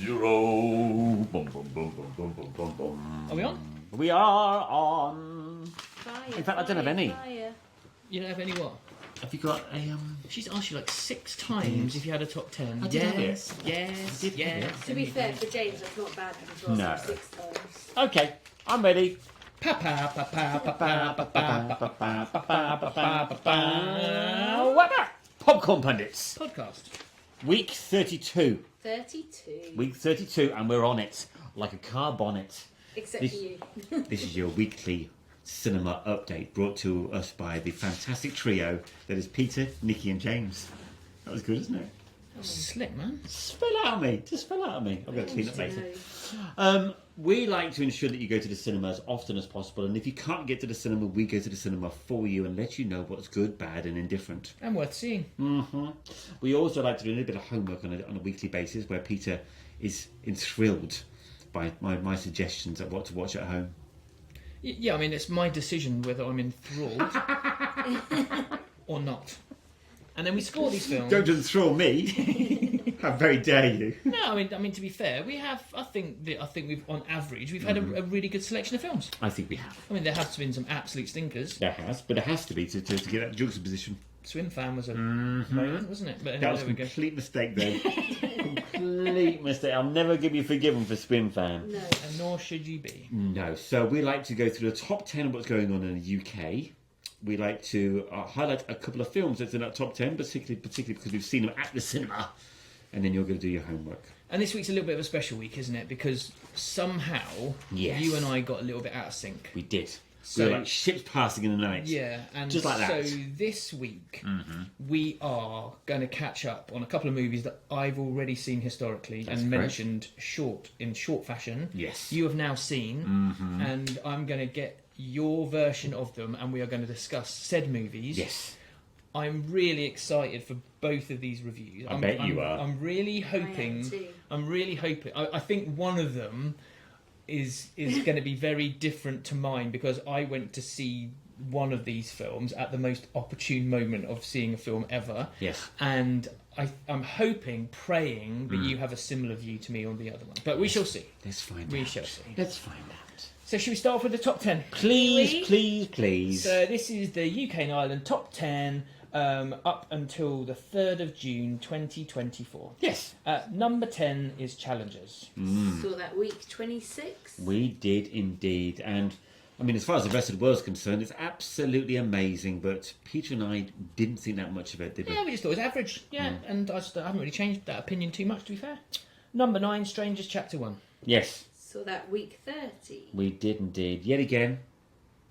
0. Boom, boom, boom, boom, boom, boom, boom, boom. Are we on? We are on. Fire, In fact, I don't have any. Fire. You don't have any what? Have you got a She's asked you like 6 times if you had a top 10. I did have yes, it. yes, I did have yes. To be fair, for James, that's not bad having to ask him 6 times. Okay, I'm ready. Popcorn Pundits. Podcast. Week 32. 32. Week 32, and we're on it like a car bonnet. Except This- for you. This is your weekly cinema update brought to us by the fantastic trio that is Peter, Nikki, and James. That was good, isn't it? Slick, man. Just fell out of me. Just fell out of me. I've got to clean up later. No. We like to ensure that you go to the cinema as often as possible, and if you can't get to the cinema, we go to the cinema for you and let you know what's good, bad, and indifferent. And worth seeing. We also like to do a little bit of homework on a weekly basis, where Peter is enthralled by my suggestions of what to watch at home. Yeah, I mean, it's my decision whether I'm enthralled or not. And then we score these films. Don't enthrall me. How very dare you? No, I mean to be fair, we have. I think we've on average we've had a really good selection of films. I think we have. I mean, there has been some absolute stinkers. There has, but it has to be to get that juxtaposition. Swim Fan was a moment, wasn't it? But anyway, That was a there we go. complete mistake, though. Complete mistake. I'll never give you forgiven for Swim Fan. No. And nor should you be. No. So we like to go through the top 10 of what's going on in the UK. We like to highlight a couple of films that's in that top 10, particularly because we've seen them at the cinema. And then you're going to do your homework. And this week's a little bit of a special week, isn't it? Because somehow Yes. you and I got a little bit out of sync. We did. So- we were like ships passing in the night. Yeah, and Just like that. so this week we are going to catch up on a couple of movies that I've already seen historically That's and correct. mentioned in short fashion. Yes. You have now seen, and I'm going to get your version of them, and we are going to discuss said movies. Yes. I'm really excited for both of these reviews. I bet you are. I'm really hoping. too. I'm really hoping. I think one of them is going to be very different to mine because I went to see one of these films at the most opportune moment of seeing a film ever. Yes. And I'm hoping, praying that you have a similar view to me on the other one. But we shall see. Let's find We out. shall see. Let's find out. So should we start off with the top 10? Please, please, please. So this is the UK and Ireland top 10 up until the 3rd of June 2024. Yes. Number 10 is Challengers. Saw that week 26. We did indeed. And, I mean, as far as the rest of the world's concerned, it's absolutely amazing. But Peter and I didn't think that much of it, did we? Yeah, we just thought it was average. Yeah, and I haven't really changed that opinion too much, to be fair. Number 9, Strangers Chapter 1. Yes, Saw that week 30. we did indeed. Yet again,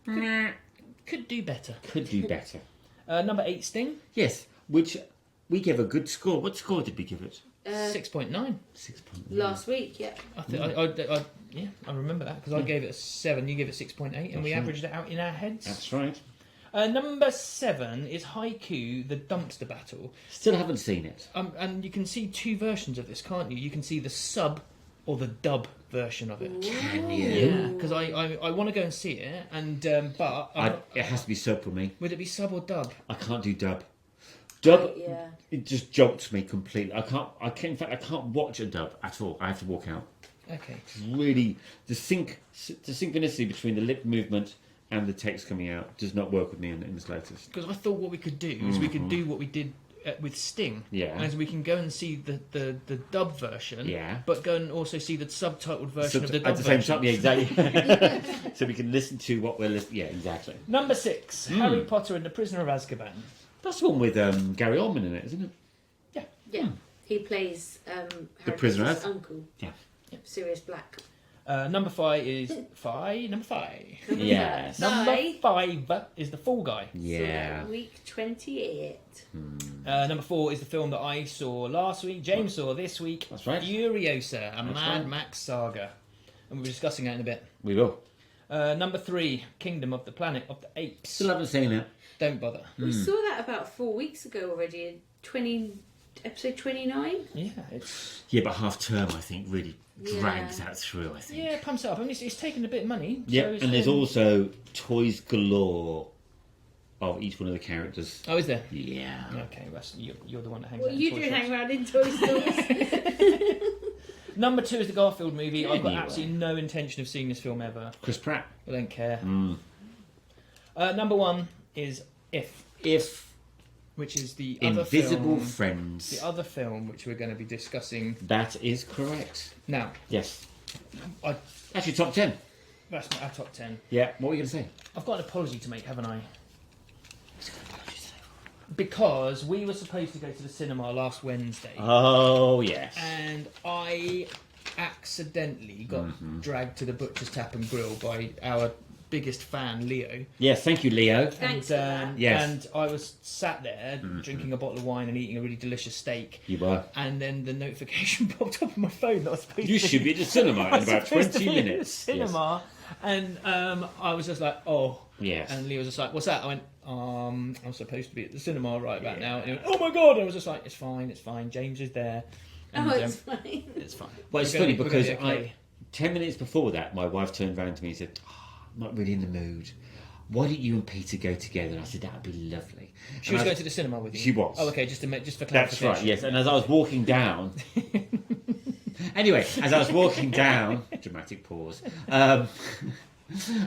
Could do better. could do better. Number 8, Sting. Yes, which we gave a good score. What score did we give it? 6.9. 6.9. Last week, yeah. I remember that because I gave it a 7, you gave it 6.8, and we averaged it out in our heads. That's right. Number 7 is Haiku, the Dumpster Battle. Still haven't seen it. And you can see 2 versions of this, can't you? You can see the sub or the dub version of it. Can you? Yeah, because I want to go and see it, and but It has to be sub for me. would it be sub or dub? I can't do dub. Dub, Yeah. it just jolts me completely. In fact, I can't watch a dub at all. I have to walk out. Okay. Really, the synchronicity between the lip movement and the text coming out does not work with me in the slightest. Because I thought what we could do is we could do what we did with Sting. Yeah. As we can go and see the dub version. Yeah. But go and also see the subtitled version of the dub At the same version. time, yeah, exactly. So we can listen to what we're listening. Yeah, exactly. Number 6, Harry Potter and the Prisoner of Azkaban. That's the one with Gary Oldman in it, isn't it? Yeah. He plays Harry prisoner Potter's has- uncle, Yeah. Sirius Black. Number 5 is Number 5. Yes. Number 5 is The Fall Guy. Saw Yeah. that week 28. Number 4 is the film that I saw last week. James saw this week. That's right. Furiosa, a Mad right. Max saga. And we'll be discussing that in a bit. We will. Number 3, Kingdom of the Planet of the Apes. Still haven't seen it. Don't bother. We saw that about 4 weeks ago already, episode 29. Yeah, it's Yeah, but half term, I think, really drags that through, I think. it pumps it up. I mean, it's taken a bit of money. Yeah, so it's and there's been- also toys galore of each one of the characters. Oh, is there? Yeah. Okay, well, you're the one that hangs What out are in you toy doing shops. hanging around in toy stores? Number 2 is the Garfield movie. I've got Anyway. absolutely no intention of seeing this film ever. Chris Pratt. I don't care. Mm. Number 1 is If which is the Invisible other film, Friends. the other film which we're going to be discussing That is correct. now. Yes. I, Actually, top 10. that's not our top 10. Yeah, what were you going to say? I've got an apology to make, haven't I? Because we were supposed to go to the cinema last Wednesday, Oh, yes. and I accidentally got dragged to the Butcher's Tap and Grill by our biggest fan, Leo. Yes, thank you, Leo. Thanks and, for that. Yes. And I was sat there drinking a bottle of wine and eating a really delicious steak. You were. And then the notification popped up on my phone that I was supposed You to should be at the cinema I in was about supposed to 20 be at minutes. the cinema, and I was just like, oh. Yes. And Leo was just like, what's that? I went, I'm supposed to be at the cinema right about Yeah. now. And he went, oh my god! And I was just like, it's fine. James is there. And, Oh, it's fine. it's fine. Well, it's We're gonna- funny we're gonna because be okay. 10 minutes before that, my wife turned around to me and said, I'm not really in the mood. Why don't you and Peter go together? And I said, that would be lovely. She And was I- going to the cinema with you. She was. Oh, okay. Just for That's clarification. right, yes. And as I was walking down... Anyway, as I was walking down... Dramatic pause.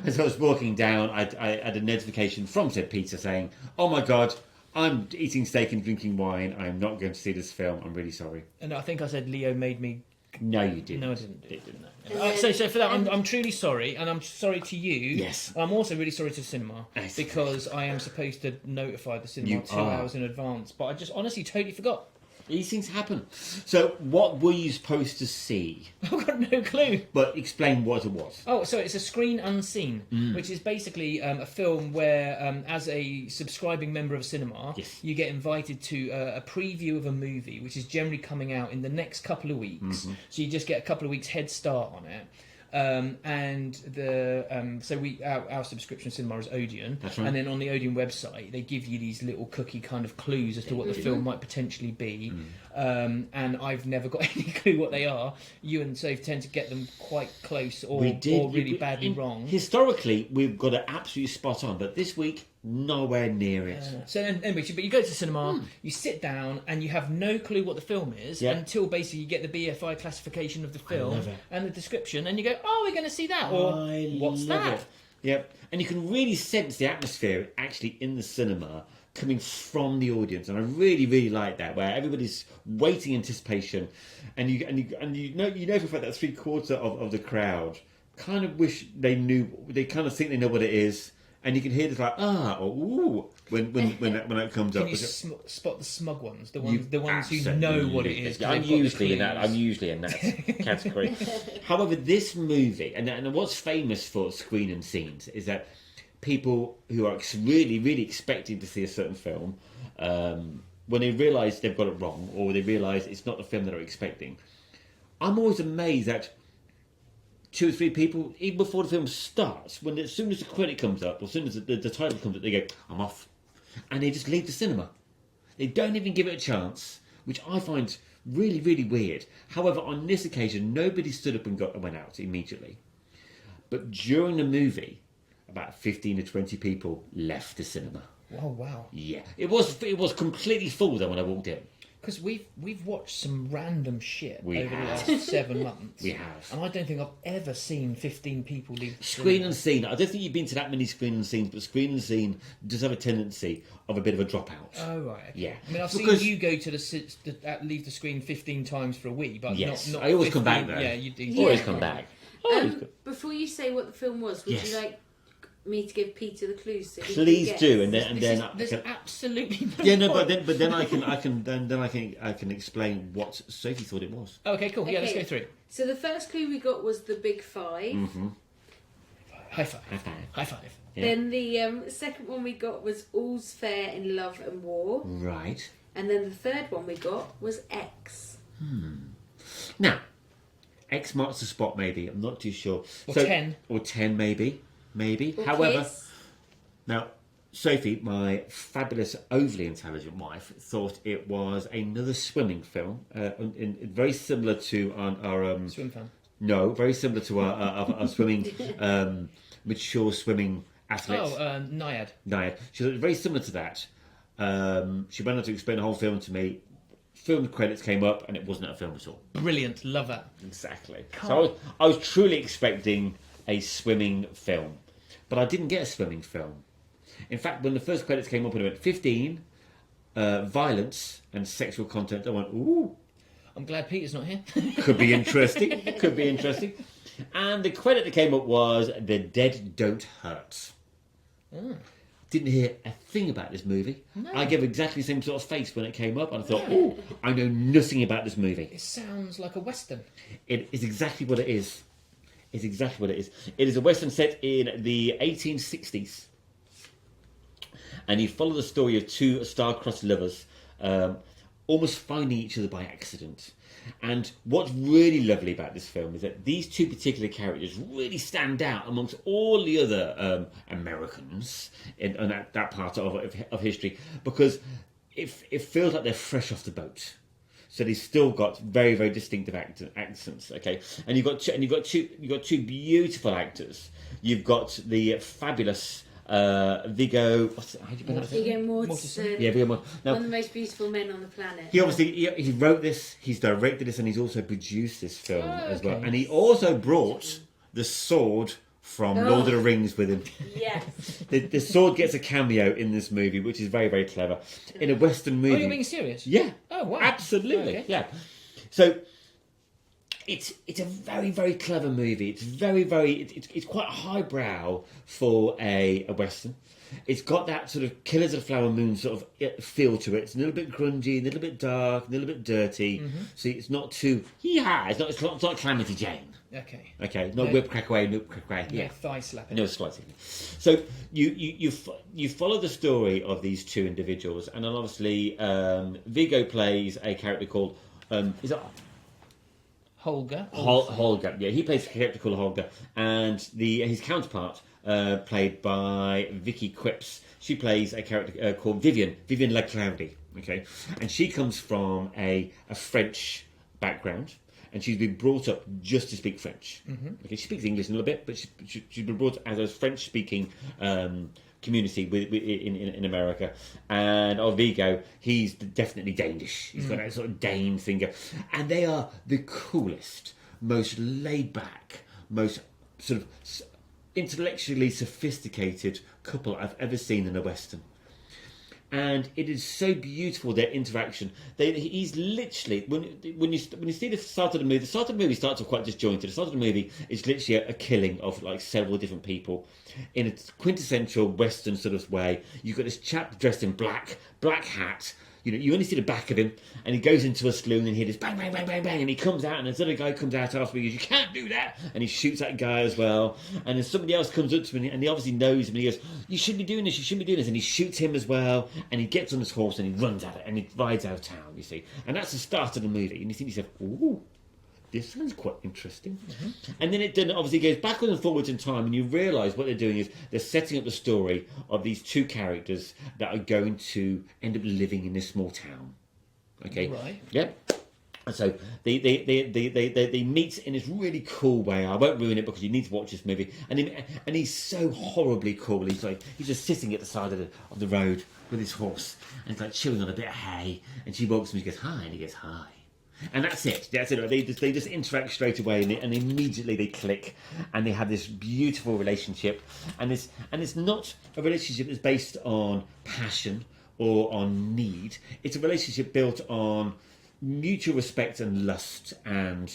As I was walking down, I had a notification from said Peter saying, oh my God, I'm eating steak and drinking wine. I'm not going to see this film. I'm really sorry. And I think I said Leo made me. No, you didn't. No, I didn't. Do it. Didn't. No. So for that, I'm truly sorry, and I'm sorry to you. Yes. I'm also really sorry to the cinema Yes. because I am supposed to notify the cinema You 2 are. hours in advance, but I just honestly totally forgot. These things happen. So, what were you supposed to see? I've got no clue. But explain what it was. Oh, so it's a Screen Unseen, Mm. which is basically a film where, as a subscribing member of a cinema, Yes. you get invited to a preview of a movie, which is generally coming out in the next couple of weeks. Mm-hmm. So you just get a couple of weeks head start on it. And our subscription cinema is Odeon, That's right. and then on the Odeon website they give you these little cookie kind of clues as to what the film might potentially be. And I've never got any clue what they are. You and Soph tend to get them quite close or really badly wrong. Historically, we've got it absolutely spot on, but this week, nowhere near it. So anyway, but you go to the cinema, you sit down, and you have no clue what the film is Yeah. until basically you get the BFI classification of the film love it. and the description, and you go, "Oh, we're going to see that," or "What's love that?" it. Yep. And you can really sense the atmosphere actually in the cinema coming from the audience, and I really, really like that, where everybody's waiting in anticipation, and you know for a fact that 3/4 of the crowd kind of wish they knew, they kind of think they know what it is, and you can hear this like or ooh when that comes Can up. you spot the smug ones, the You ones who know what it absolutely- is? 'cause I'm they've got the usually in that. clues. I'm usually in that category. However, this movie, and what's famous for Screen and Scenes, is that people who are really, really expecting to see a certain film, when they realise they've got it wrong, or they realise it's not the film that they're expecting, I'm always amazed that 2 or 3 people, even before the film starts, as soon as the credit comes up, or as soon as the title comes up, they go, I'm off. And they just leave the cinema. They don't even give it a chance, which I find really, really weird. However, on this occasion, nobody stood up and went out immediately. But during the movie, about 15 or 20 people left the cinema. Oh wow! Yeah. It was completely full then when I walked in. Because we've watched some random shit We over have. the last 7 months. We have. And I don't think I've ever seen 15 people leave the Screen cinema. and Scene. I don't think you've been to that many Screen and Scenes, but Screen and Scene does have a tendency of a bit of a dropout. Oh right. Okay. Yeah. I mean, I've Because- seen you go to leave the screen 15 times for a week, but Yes. not I always 15, come back though. Yeah, you do. Always Yeah. come back. Before you say what the film was, would Yes. you like me to give Peter the clues? So he Please can do, guess? and then I There's can, absolutely no yeah, no, point. but then I can explain what Sophie thought it was. Oh, okay, cool. Yeah, let's Okay. go through. So the first clue we got was the big 5. Mm-hmm. High five. High five. High five. Yeah. Then the second one we got was All's Fair in Love and War. Right. And then the third one we got was X. Now, X marks the spot. Maybe I'm not too sure. Or 10. Or 10, maybe. Or However, Kiss. now Sophie, my fabulous, overly intelligent wife, thought it was another swimming film, very similar to our Swim fan. no, very similar to our swimming mature swimming athletes. Oh, Naiad. Naiad. She thought it was very similar to that. She went on to explain the whole film to me. film credits came up, and it wasn't a film at all. Brilliant, love that. Exactly. So I was truly expecting a swimming film, but I didn't get a swimming film. In fact, when the first credits came up, and it went 15, violence and sexual content, I went, ooh, I'm glad Peter's not here. could be interesting. Could be interesting. And the credit that came up was The Dead Don't Hurt. Didn't hear a thing about this movie. No. I gave exactly the same sort of face when it came up, and I thought, oh, I know nothing about this movie. It sounds like a western. It is exactly what it is. It's exactly what it is. It is a western set in the 1860s. And you follow the story of two star-crossed lovers almost finding each other by accident. And what's really lovely about this film is that these two particular characters really stand out amongst all the other Americans in that part of history, because it feels like they're fresh off the boat. So they've still got very, very distinctive accents. Okay, and you've got two beautiful actors. You've got the fabulous Viggo. How do you pronounce it? Viggo Mortensen. Yeah, Viggo Mortensen. Now, One of the most beautiful men on the planet. he obviously he wrote this, he's directed this, and he's also produced this film as well. okay. And he also brought the sword from Lord of the Rings with him. Yes. The sword gets a cameo in this movie, which is very, very clever. In a Western movie. Oh, you're being serious? Yeah. Oh, wow. Absolutely. Okay. Yeah. So it's a very, very clever movie. It's very, very it's quite highbrow for a Western. It's got that sort of Killers of the Flower Moon sort of feel to it. It's a little bit grungy, a little bit dark, a little bit dirty. So it's not too it's not Calamity Jane. Okay. Okay, not No. Whip Crack Away, Noop Crack Away. Yeah, Yeah. thigh slapping. No, slightly. So you follow the story of these two individuals, and then obviously Viggo plays a character called is it Holger. Holger? Yeah, he plays a character called Holger, and his counterpart, played by Vicky Quips, she plays a character called Vivian LaCloudy. Okay, and she comes from a French background. And she's been brought up just to speak French. Okay, she speaks English a little bit, but she's been brought up as a French-speaking community in America. And Viggo, he's definitely Danish. He's got that sort of Dane finger. And they are the coolest, most laid-back, most sort of intellectually sophisticated couple I've ever seen in a Western. And it is so beautiful, their interaction. He's literally when you see the start of the movie. The start of the movie starts off quite disjointed. The start of the movie is literally a killing of like several different people in a quintessential Western sort of way. You've got this chap dressed in black hat. You know, you only see the back of him, and he goes into a saloon and hear this bang, bang, bang, bang, bang, and he comes out, and this other guy comes out after him, he goes, "You can't do that," and he shoots that guy as well. And then somebody else comes up to him, and he obviously knows him, and he goes, "You shouldn't be doing this, you shouldn't be doing this," and he shoots him as well, and he gets on his horse and he runs at it, and he rides out of town, you see. And that's the start of the movie, and you think to yourself, ooh, this sounds quite interesting. And then it then obviously goes backwards and forwards in time, and you realise what they're doing is they're setting up the story of these two characters that are going to end up living in this small town. Okay. Right. Yep. And so they meet in this really cool way. I won't ruin it because you need to watch this movie. And he's so horribly cool. He's just sitting at the side of the road with his horse, and he's like chewing on a bit of hay. And she walks him, and she goes hi, and he goes hi. And that's it. That's it. They just interact straight away, and immediately they click, and they have this beautiful relationship. And it's not a relationship that's based on passion or on need. It's a relationship built on mutual respect and lust and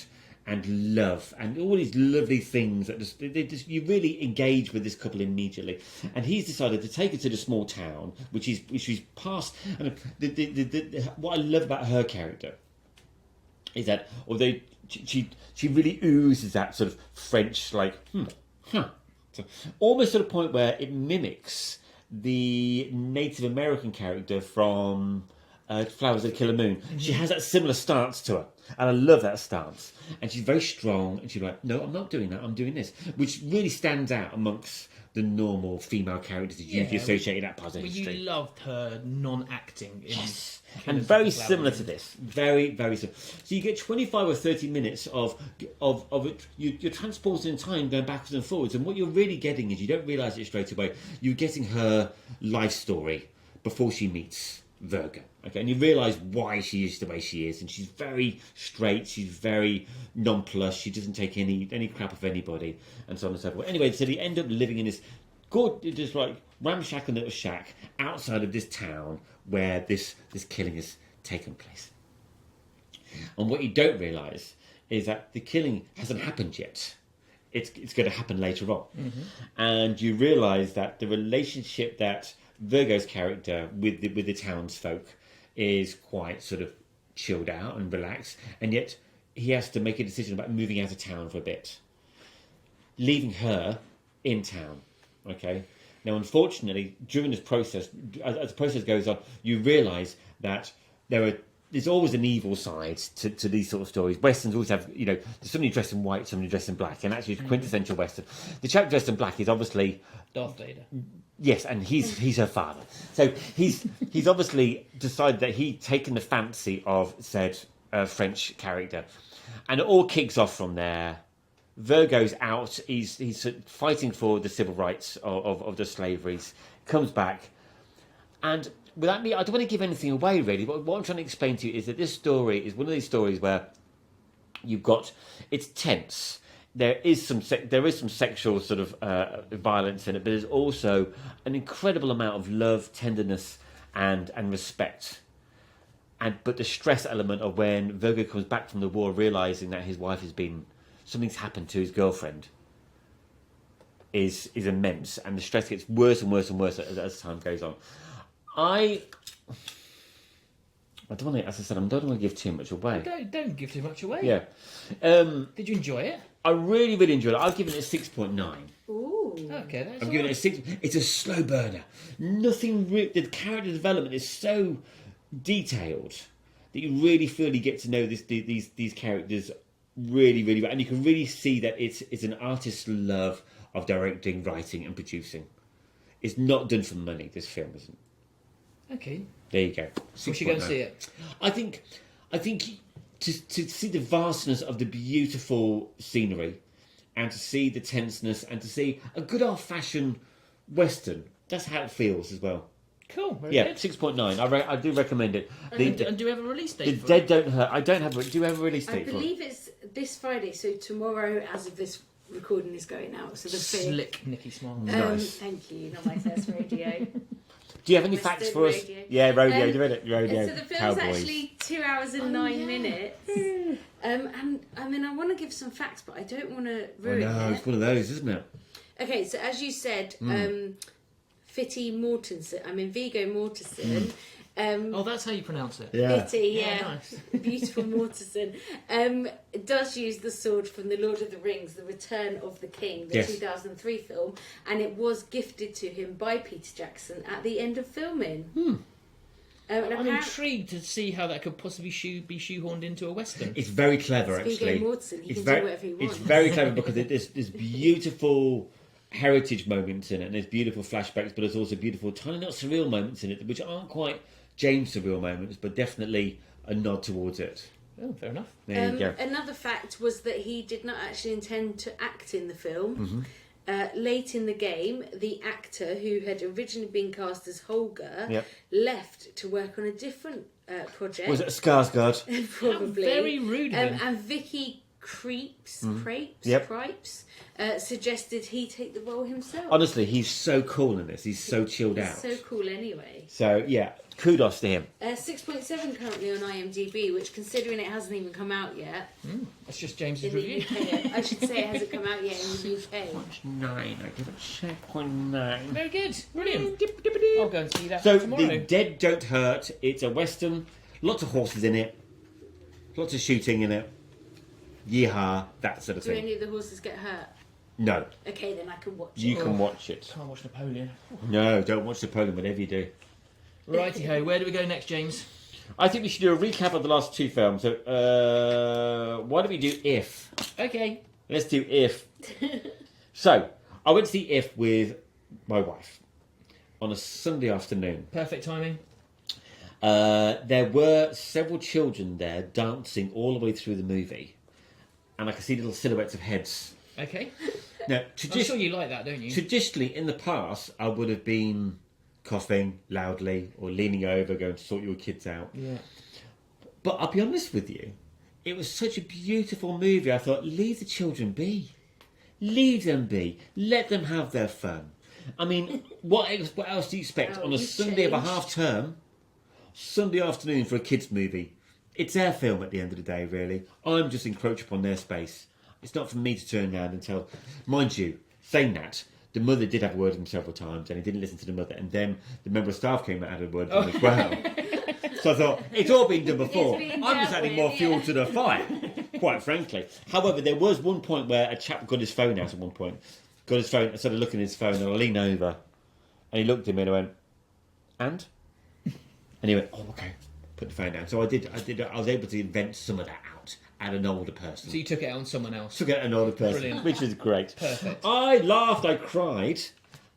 love and all these lovely things that you really engage with this couple immediately. And he's decided to take her to the small town, which is past. And what I love about her character is that although she really oozes that sort of French so almost to the point where it mimics the Native American character from Flowers of the Killer Moon. She has that similar stance to her, and I love that stance. And she's very strong, and she's like, "No, I'm not doing that. I'm doing this," which really stands out amongst the normal female characters that you usually associate in that part of history. You loved her non-acting. Yes. Killers And of very the Flower similar Moon. to this. Very, very similar. So you get 25 or 30 minutes of it. You're transported in time, going backwards and forwards. And what you're really getting is, you don't realise it straight away, you're getting her life story before she meets Virgo. Okay, and you realise why she is the way she is, and she's very straight, she's very nonplussed, she doesn't take any crap of anybody, and so on and so forth. Anyway, so they end up living in this just like ramshackle little shack outside of this town where this killing has taken place. And what you don't realise is that the killing hasn't happened yet. It's going to happen later on. Mm-hmm. And you realise that the relationship that Virgo's character with the townsfolk is quite sort of chilled out and relaxed, and yet he has to make a decision about moving out of town for a bit, leaving her in town. Okay. Now, unfortunately, during this process, as the process goes on, you realise that there's always an evil side to these sort of stories. Westerns always have, there's somebody dressed in white, somebody dressed in black, and actually it's quintessential Western. The chap dressed in black is obviously Darth Vader. Yes, and he's her father. So he's obviously decided that he'd taken the fancy of said French character, and it all kicks off from there. Virgo's out. He's fighting for the civil rights of the slaveries. Comes back, and without me, I don't want to give anything away really. But what I'm trying to explain to you is that this story is one of these stories where it's tense. There is some sexual sort of violence in it, but there's also an incredible amount of love, tenderness, and respect. But the stress element of when Virgo comes back from the war, realizing that his wife something's happened to his girlfriend, is immense, and the stress gets worse and worse and worse as time goes on. I don't want to, as I said, I don't want to give too much away. Don't give too much away. Yeah. Did you enjoy it? I really, really enjoyed it. I've given it a 6.9. Ooh. Okay, that's I'm giving it a 6. It's a slow burner. The character development is so detailed that you really feel you get to know these characters really, really well. And you can really see that it's an artist's love of directing, writing and producing. It's not done for money, this film isn't. Okay. There you go. We should go and see it. I think to see the vastness of the beautiful scenery, and to see the tenseness, and to see a good old-fashioned Western, that's how it feels as well. Cool. Very Yeah, good. 6.9. I do recommend it. And do we have a release date? The Dead Don't Hurt. I don't have. Do you have a release date I for it? believe it's this Friday, so tomorrow, as of this recording, is going out. So the Slick Nicky Smiles. Nice. Thank you, not my first radio. Do you have any Western facts for us? radio. Yeah, rodeo. Do it. Rodeo. So the film's Cowboys. actually 2 hours and 9 minutes. And I mean, I want to give some facts, but I don't want to ruin it. It's one of those, isn't it? Okay, so as you said, Fitty Mortensen. I mean, Viggo Mortensen. That's how you pronounce it. Fitty, Yeah, yeah. nice. Beautiful Mortensen. Does use the sword from The Lord of the Rings, The Return of the King, the 2003 film, and it was gifted to him by Peter Jackson at the end of filming. I'm intrigued to see how that could possibly be shoehorned into a Western. It's very clever, It's actually. Viggo Mortensen. He It's can very, do whatever he wants. It's very clever because there's beautiful heritage moments in it, and there's beautiful flashbacks, but there's also beautiful tiny little surreal moments in it, which aren't quite James surreal moments, but definitely a nod towards it. Oh, fair enough. There you go. Another fact was that he did not actually intend to act in the film. Mm-hmm. Late in the game, the actor who had originally been cast as Holger left to work on a different project. Was it Skarsgård? Probably. Very rude of him. And Vicky Cripes suggested he take the role himself. Honestly, he's so cool in this. He's so chilled He's out. so cool anyway. So, yeah, kudos to him. 6.7 currently on IMDb, which, considering it hasn't even come out yet That's just James's in the review. UK, I should say it hasn't come out yet in the UK. 9. I give it 6.9. Very good. Brilliant. I'll go and see that So, tomorrow. The Dead Don't Hurt. It's a Western. Lots of horses in it. Lots of shooting in it. Yeehaw, that sort of Do thing. any of the horses get hurt? No, Okay, then I can watch you it. can watch it. Can't watch Napoleon. No, don't watch Napoleon, whatever you do. Righty ho, where do we go next, James? I think we should do a recap of the last two films. So, why don't we do If? Okay. Let's do If. So, I went to see If with my wife on a Sunday afternoon. Perfect timing. There were several children there dancing all the way through the movie, and I could see little silhouettes of heads. Okay. Now, I'm sure you like that, don't you? traditionally, in the past, I would have been coughing loudly or leaning over, going to sort your kids out. Yeah. But I'll be honest with you, it was such a beautiful movie. I thought, leave the children be. Leave them be. Let them have their fun. I mean, what else do you expect on a Sunday of a half-term, Sunday afternoon for a kids' movie? It's their film at the end of the day, really. I'm just encroaching upon their space. It's not for me to turn around and tell... Mind you, saying that, the mother did have a word with him several times, and he didn't listen to the mother, and then the member of staff came out and had a word with him as well. So I thought, it's all been done before. I'm just adding more fuel to the fire, quite frankly. However, there was one point where a chap got his phone out at one point. Got his phone, I started looking at his phone, and I leaned over, and he looked at me and I went, and? And he went, oh, okay. Put the phone down. So I was able to invent some of that out at an older person. So you took it out on someone else. Took it at an older person, Brilliant. which is great. Perfect. I laughed, I cried.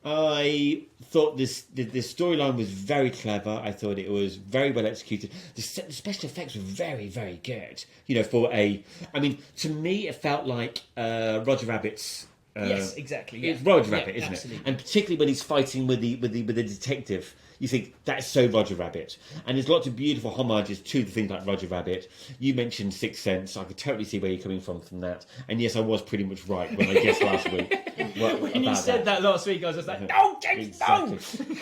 I thought this storyline was very clever. I thought it was very well executed. The special effects were very, very good. You know, to me, it felt like Roger Rabbit's. Yes, exactly. Yeah. It's Roger Rabbit, isn't absolutely. it? And particularly when he's fighting with the detective, you think that's so Roger Rabbit. And there's lots of beautiful homages to the things like Roger Rabbit. You mentioned Sixth Sense. I could totally see where you're coming from that. And yes, I was pretty much right when I guessed last week. When you said that last week, I was just like, no, James, exactly.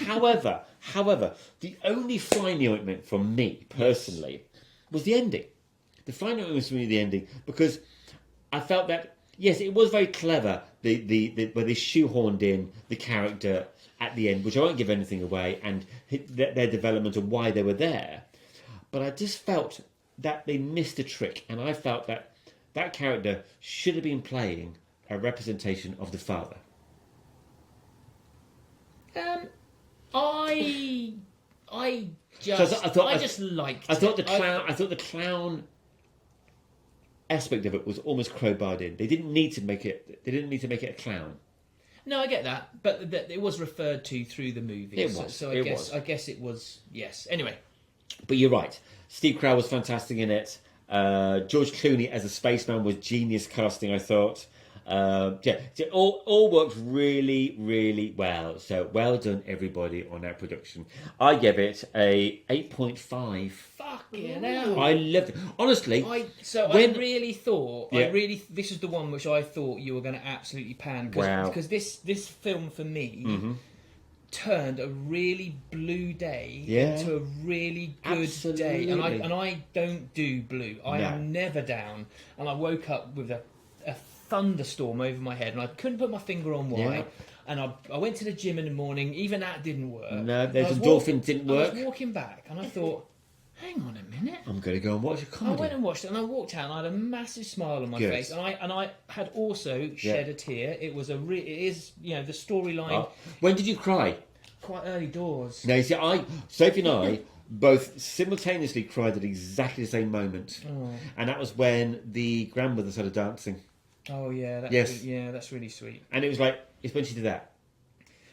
no! However, the only fly in the ointment for me, personally, was the ending. The fly in the ointment was for me the ending, because I felt that, yes, it was very clever, where they shoehorned in the character at the end, which I won't give anything away, and their development of why they were there. But I just felt that they missed a trick, and I felt that that character should have been playing a representation of the father. I just liked. I thought the clown aspect of it was almost crowbarred in. They didn't need to make it a clown. No, I get that, but it was referred to through the movie. It was. So I guess it was. Yes. Anyway, but you're right. Steve Carell was fantastic in it. George Clooney as a spaceman was genius casting, I thought. All worked really, really well. So well done, everybody, on that production. I give it a 8.5. Fucking hell! I loved it. Honestly, I really thought. This is the one which I thought you were going to absolutely pan. Because this film for me turned a really blue day into a really good day. And I don't do blue. I am never down. And I woke up with a thunderstorm over my head, and I couldn't put my finger on why. Yeah. And I went to the gym in the morning. Even that didn't work. No, those endorphins didn't work. I was walking back, and I thought, hang on a minute. I'm going to go and watch a comedy. I went and watched it, and I walked out, and I had a massive smile on my face, and I had also shed a tear. It was the storyline. When did you cry? Quite early doors. No, you see, Sophie and I both simultaneously cried at exactly the same moment, and that was when the grandmother started dancing. Oh yeah, that's really sweet. And it was like, it's when she did that.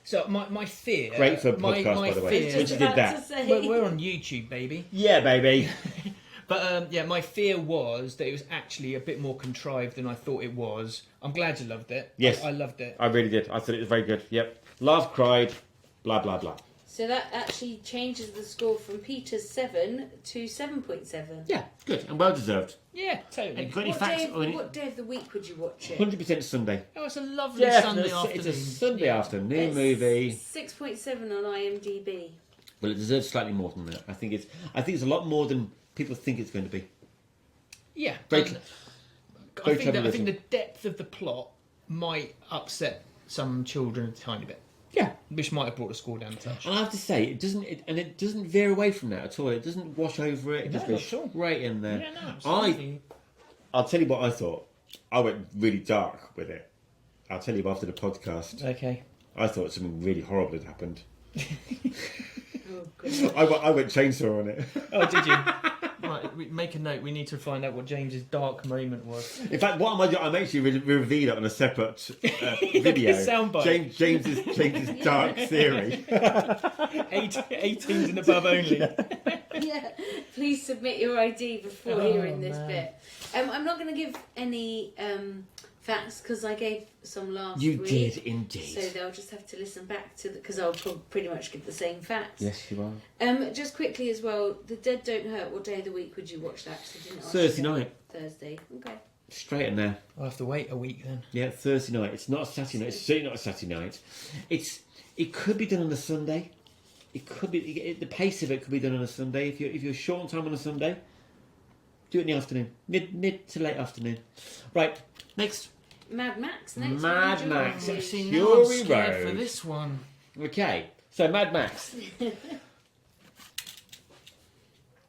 So my fear. Great for a podcast, by the way. When she did that. We're on YouTube, baby. Yeah, baby. But my fear was that it was actually a bit more contrived than I thought it was. I'm glad you loved it. Yes, I loved it. I really did. I thought it was very good. Yep. Laughed, cried, blah blah blah. So that actually changes the score from Peter's 7 to 7.7. Yeah, good and well deserved. Yeah, totally. What day of the week would you watch it? 100% Sunday. Oh, it's a lovely Sunday afternoon. It's a Sunday afternoon movie. 6.7 on IMDb. Well, it deserves slightly more than that. I think it's a lot more than people think it's going to be. Yeah, I think the depth of the plot might upset some children a tiny bit. Yeah, which might have brought the score down a touch. And I have to say, it doesn't veer away from that at all. It doesn't wash over it. It just goes straight in there. Yeah, no, absolutely. I'll tell you what I thought. I went really dark with it. I'll tell you after the podcast. Okay. I thought something really horrible had happened. Oh, goodness. I went chainsaw on it. Oh, did you? Right, make a note. We need to find out what James's dark moment was. In fact, what am I doing? I'm actually revealing it on a separate video. Soundbite. James's dark theory. 18s and above only. Yeah. Please submit your ID before hearing this bit. I'm not going to give any facts because I gave some last week. You did indeed. So they'll just have to listen back to because I'll pretty much give the same facts. Yes, you are. Just quickly as well, The Dead Don't Hurt. What day of the week would you watch that? 'Cause I didn't ask Thursday you. night. Thursday. Okay. Straight in there. I'll have to wait a week then. Yeah, Thursday night. It's not a Saturday night. It's certainly not a Saturday night. It could be done on a Sunday. It could be the pace of it could be done on a Sunday. If you're short on time on a Sunday, do it in the afternoon, mid to late afternoon. Right, next. Mad Max next. Mad Max. Fury See, now I'm scared Road. for this one. Okay, so Mad Max.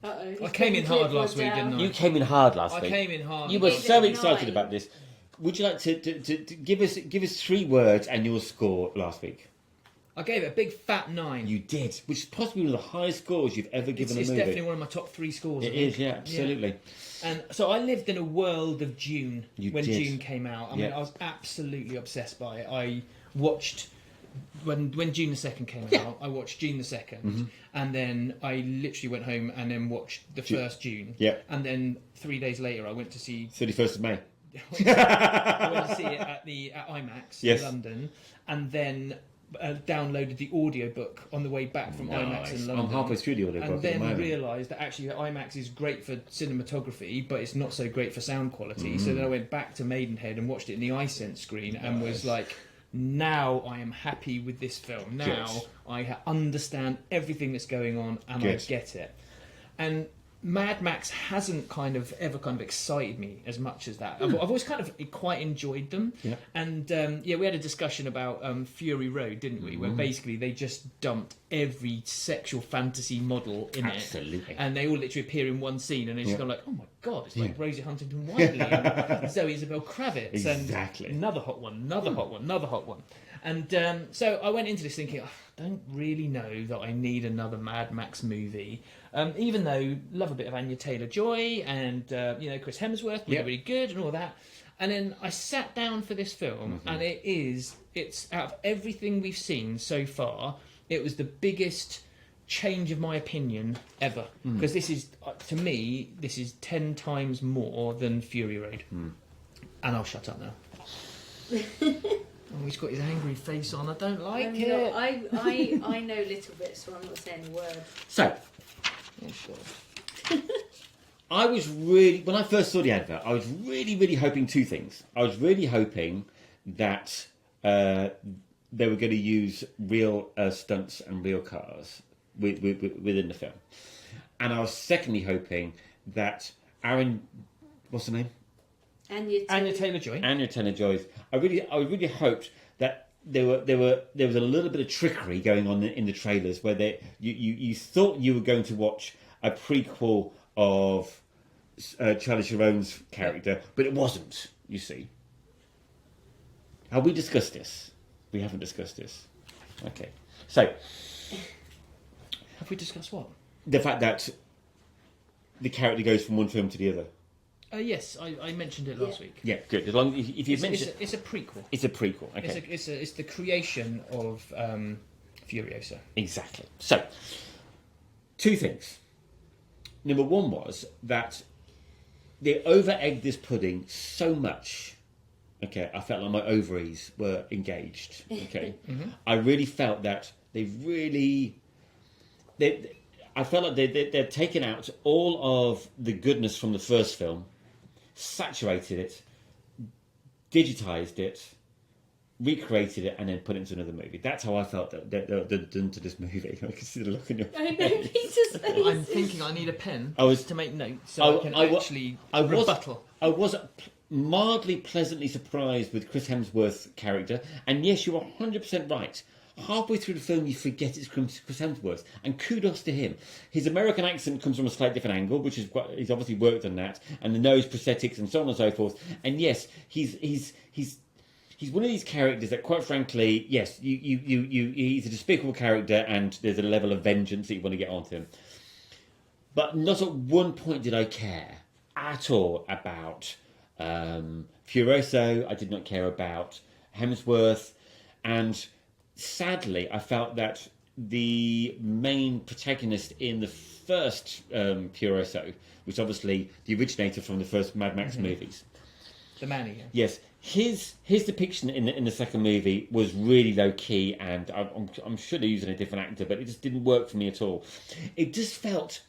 Uh-oh, I came in hard last week, didn't I? You came in hard last I week. came in hard. You were gave it so a excited 9. about this. Would you like to give us 3 words and your score last week? I gave it a big fat 9. You did, which is possibly one of the highest scores you've ever given It's a movie. definitely one of my top 3 scores. It is, yeah, absolutely. And so I lived in a world of June when did. June came out. I mean, Yeah. I was absolutely obsessed by it. I watched when June the 2nd came out. I watched June the 2nd, and then I literally went home and then watched the first June. Yeah. And then 3 days later, I went to see 31st of May. I went to see it at IMAX Yes. in London, and then downloaded the audiobook on the way back from IMAX in London. I'm halfway through the audiobook and at the then moment. realised that actually IMAX is great for cinematography, but it's not so great for sound quality. So then I went back to Maidenhead and watched it in the iSense screen and was like, now I am happy with this film. Now Good. I understand everything that's going on and I Good. get it. And Mad Max hasn't ever excited me as much as that. I've always kind of quite enjoyed them. Yeah. And we had a discussion about Fury Road, didn't we? Where basically they just dumped every sexual fantasy model in Absolutely. it, and they all literally appear in one scene, and it's Yeah. just gone like, oh my god, it's like Rosie Huntington-Whiteley and Zoe Isabel Kravitz, Exactly. and another hot one, another hot one, another hot one. And so I went into this thinking, I don't really know that I need another Mad Max movie. Even though love a bit of Anya Taylor-Joy and Chris Hemsworth, really good and all that. And then I sat down for this film, and it's out of everything we've seen so far, it was the biggest change of my opinion ever. Because this is, to me, this is 10 times more than Fury Road. And I'll shut up now. Oh, he's got his angry face on. I don't like it. I know little bit, so I'm not saying a word. So, I was really, when I first saw the advert, I was really hoping 2 things. I was really hoping that they were going to use real stunts and real cars within the film. And I was secondly hoping that what's her name? Anya Taylor-Joy. Anya Taylor-Joy. I really hoped that there was a little bit of trickery going on in the trailers where you thought you were going to watch a prequel of Charlize Theron's character, but it wasn't. You see. Have we discussed this? We haven't discussed this. Okay. So Have we discussed what? the fact that the character goes from one film to the other. Yes, I mentioned it last week. Yeah, good. As long if you mentioned It's a prequel. it's a prequel. Okay. It's the creation of Furiosa. Exactly. So, 2 things. Number 1 was that they over-egged this pudding so much. Okay, I felt like my ovaries were engaged. Okay, I really felt that I felt like they'd taken out all of the goodness from the first film, saturated it, digitized it, recreated it, and then put it into another movie. That's how I felt that they'd done to this movie. I can see the look on your I know face. Peter's face. I'm thinking I need a pen to make notes so I can actually rebuttal. I was mildly pleasantly surprised with Chris Hemsworth's character, and yes, you're 100% right. Halfway through the film, you forget it's Chris Hemsworth, and kudos to him. His American accent comes from a slightly different angle, which is he's obviously worked on that, and the nose prosthetics and so on and so forth. And yes, he's one of these characters that, quite frankly, yes, he's a despicable character, and there's a level of vengeance that you want to get onto him. But not at one point did I care at all about Furiosa. I did not care about Hemsworth, and sadly, I felt that the main protagonist in the first Furiosa, which obviously the originator from the first Mad Max movies, The Manny. Yeah. Yes, his depiction in the second movie was really low key, and I'm sure they're using a different actor, but it just didn't work for me at all. It just felt,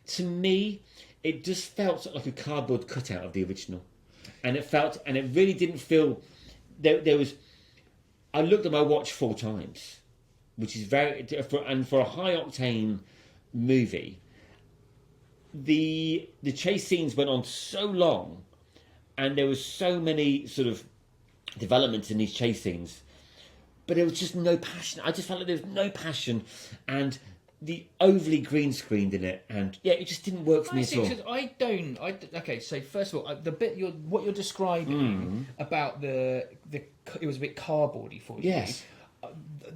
to me, like a cardboard cutout of the original, and it really didn't feel. There was. I looked at my watch 4 times, which is for a high octane movie. The chase scenes went on so long, and there was so many sort of developments in these chase scenes, but there was just no passion. I just felt like there was no passion, and the overly green screened in it, and it just didn't work for me at all. Okay, so first of all, the bit what you're describing about it was a bit cardboardy for you. Yes.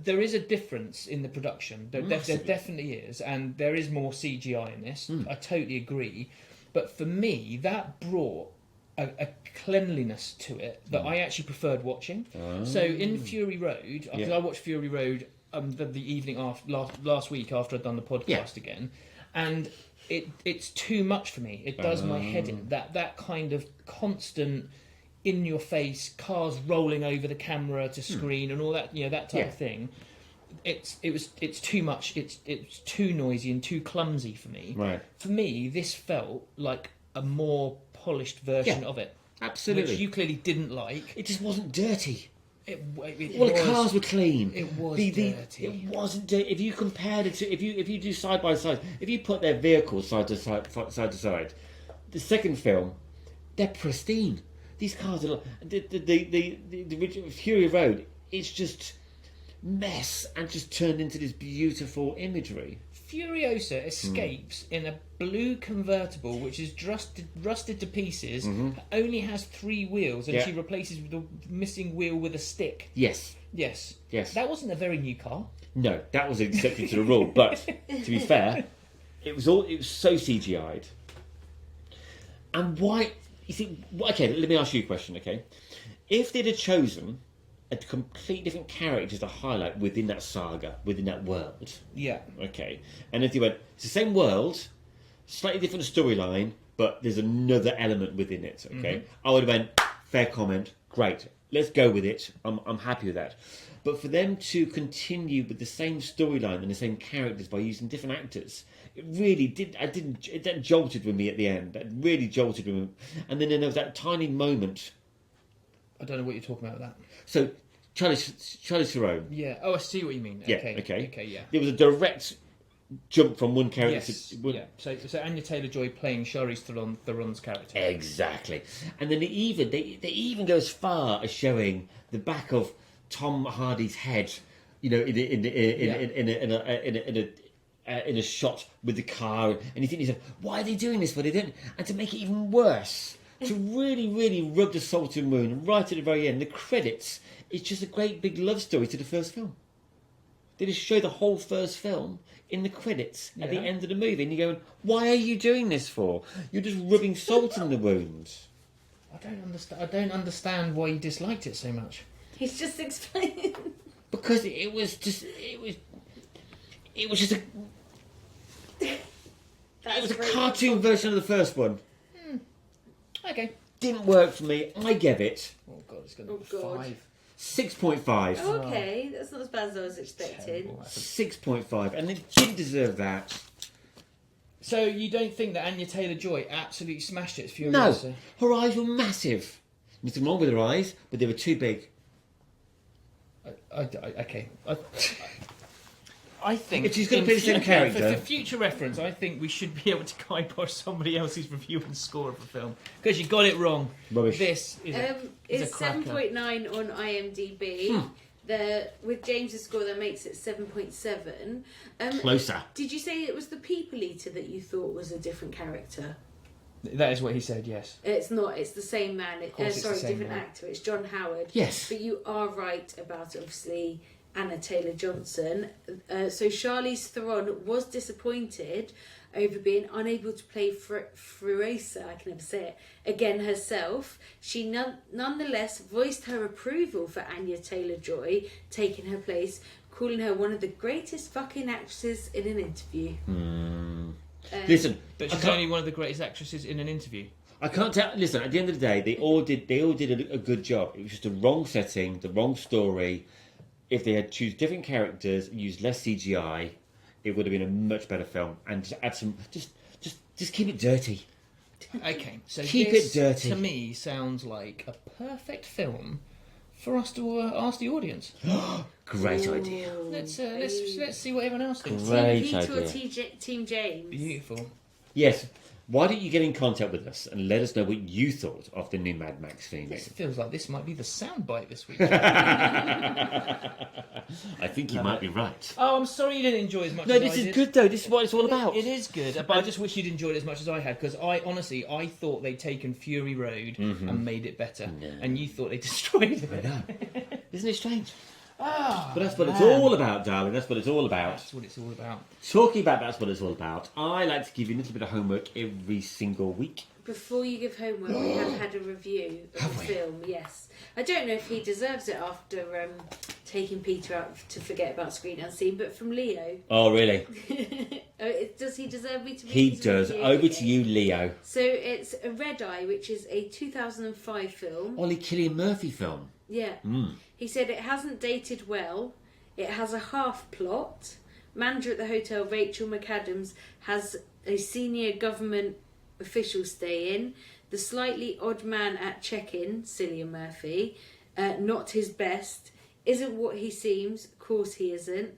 There is a difference in the production. There definitely is, and there is more CGI in this. I totally agree. But for me, that brought a cleanliness to it that I actually preferred watching. So in Fury Road, because I watched Fury Road the evening after last week after I'd done the podcast again, and it's too much for me. It does my head in. That kind of constant in your face, cars rolling over the camera to screen and all that, that type of thing. It's too much. It's too noisy and too clumsy for me. Right. For me, this felt like a more polished version of it. Absolutely. Which you clearly didn't like. It just wasn't dirty. All the cars were clean. It was dirty. It wasn't dirty. If you compared it to, if you do side by side, if you put their vehicles side to side, the second film, they're pristine. These cars are the original Fury Road. It's just mess and just turned into this beautiful imagery. Furiosa escapes in a blue convertible which is rusted to pieces, only has 3 wheels, and she replaces the missing wheel with a stick. Yes. That wasn't a very new car. No, that was accepted to the rule. But to be fair, it was so CGI'd. And why? You see, okay, let me ask you a question. Okay, if they'd have chosen a complete different character to highlight within that saga, within that world. Yeah. Okay. And if they went, it's the same world, slightly different storyline, but there's another element within it. Okay. I would have went, fair comment, great, let's go with it. I'm happy with that. But for them to continue with the same storyline and the same characters by using different actors, it really did. That jolted with me at the end. That really jolted with me. And then there was that tiny moment. I don't know what you're talking about with that. So, Charlie Theron. Yeah. Oh, I see what you mean. Yeah. Okay. Okay. Yeah. There was a direct jump from one character to one. Yeah. So Anya Taylor-Joy playing Charlize Theron's character. Exactly. And then they even go as far as showing the back of Tom Hardy's head, in a shot with the car, and you think to yourself, why are they doing this? But they didn't. And to make it even worse, to really, really rub the salt in the wound, right at the very end, the credits, it's just a great big love story to the first film. They just show the whole first film in the credits at the end of the movie, and you're going, why are you doing this for? You're just rubbing salt in the wound. I don't understand why you disliked it so much. He's just explaining. Because it was just a cartoon version of the first one. Okay. Didn't work for me. I gave it. Oh God, it's going to be 5. 6.5. Okay, that's not as bad as I was expecting. 6.5, and it didn't deserve that. So you don't think that Anya Taylor-Joy absolutely smashed it as Furiosa? No, her eyes were massive. Nothing wrong with her eyes, but they were too big. Okay. I think if she's going to play the same character, for future reference, I think we should be able to kibosh somebody else's review and score of a film because you got it wrong. Rubbish. This is it's 7.9 on IMDb. With James's score, that makes it 7.7. Closer. Did you say it was the People Eater that you thought was a different character? That is what he said. Yes. It's not. It's the same man. Different man. actor. It's John Howard. Yes. But you are right about obviously Anna Taylor-Johnson. So Charlize Theron was disappointed over being unable to play Furiosa, I can never say it, again herself. She nonetheless voiced her approval for Anya Taylor-Joy taking her place, calling her one of the greatest fucking actresses in an interview. Listen, but she's only one of the greatest actresses in an interview. I can't tell. Listen, at the end of the day, they all did a good job. It was just the wrong setting, the wrong story. If they had choose different characters and used less CGI, it would have been a much better film. And just add some, just keep it dirty. Okay, so Keep this, it dirty. to me, sounds like a perfect film for us to ask the audience. Great idea. Let's see what everyone else thinks. Great Team Pete or idea. Team James? Beautiful. Yes. Why don't you get in contact with us and let us know what you thought of the new Mad Max film? This feels like this might be the soundbite this week. I think you might be right. Oh, I'm sorry you didn't enjoy as much No, as this I is did. good though. This is what it's all about. It is good, but I just wish you'd enjoyed it as much as I had, because I thought they'd taken Fury Road and made it better, and you thought they destroyed it. I know. Isn't it strange? Ah, But that's what it's all about, darling. That's what it's all about. That's what it's all about. Talking about that's what it's all about. I like to give you a little bit of homework every single week. Before you give homework, we have had a review of Have the we? film, yes. I don't know if he deserves it after taking Peter out to forget about Screen Unseen, but from Leo. Oh, really? Does he deserve me to read He his does. review? Over Okay. to you, Leo. So it's a Red Eye, which is a 2005 film. Ollie Cillian Murphy film. Yeah. He said it hasn't dated well. It has a half plot. Manager at the hotel, Rachel McAdams, has a senior government official stay in. The slightly odd man at check-in, Cillian Murphy, not his best. Isn't what he seems. Of course he isn't.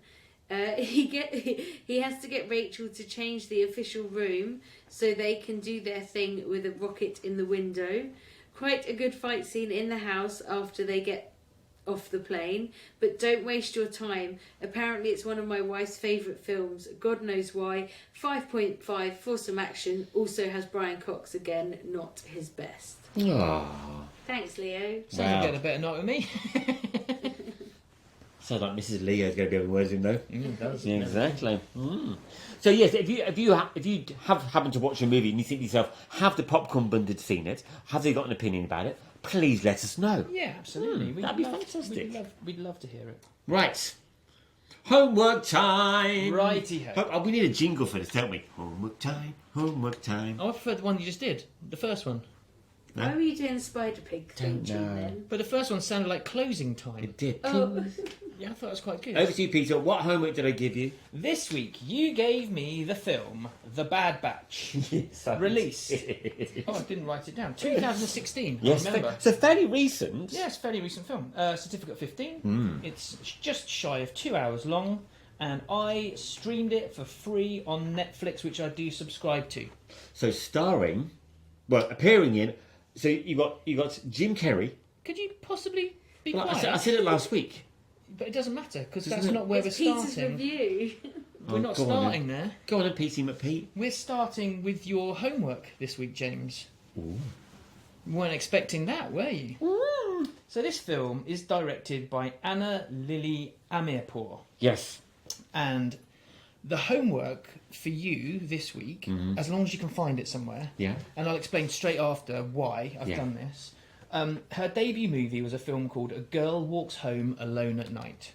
He has to get Rachel to change the official room so they can do their thing with a rocket in the window. Quite a good fight scene in the house after they get off the plane, but don't waste your time. Apparently it's one of my wife's favourite films. God knows why. 5.5 for some action. Also has Brian Cox again, not his best. Oh. Thanks, Leo. So you're getting a better night with me. Sounds like Mrs. Leo's going to be having words in though. It does. Yeah, exactly. So yes, if you have happened to watch a movie and you think to yourself, have the popcorn bundles seen it? Have they got an opinion about it? Please let us know. Yeah, absolutely. That'd be fantastic. We'd love to hear it. Right. Homework time. Righty-ho. Oh, we need a jingle for this, don't we? Homework time. Homework time. Oh, I prefer the one you just did, the first one. Why were you doing the Spider Pig thing Don't know. then? But the first one sounded like closing time. It did. Oh, Yeah, I thought it was quite good. Over to you, Peter. What homework did I give you? This week, you gave me the film The Bad Batch. Yes, Released. Oh, I didn't write it down. 2016, Yes, I remember. so fairly recent. Yeah, it's a fairly recent film. Certificate 15. It's just shy of 2 hours long, and I streamed it for free on Netflix, which I do subscribe to. So appearing in. So you got Jim Carrey. Could you possibly be Well, quiet? I said it last week. But it doesn't matter, because Doesn't that's it? not where it's we're Peter's starting. review. We're not go on then. starting there. Go on and Petey McPete. We're starting with your homework this week, James. Ooh. You weren't expecting that, were you? Ooh. So this film is directed by Anna Lily Amirpour. Yes. And the homework for you this week, as long as you can find it somewhere, Yeah. and I'll explain straight after why I've done this. Her debut movie was a film called A Girl Walks Home Alone at Night.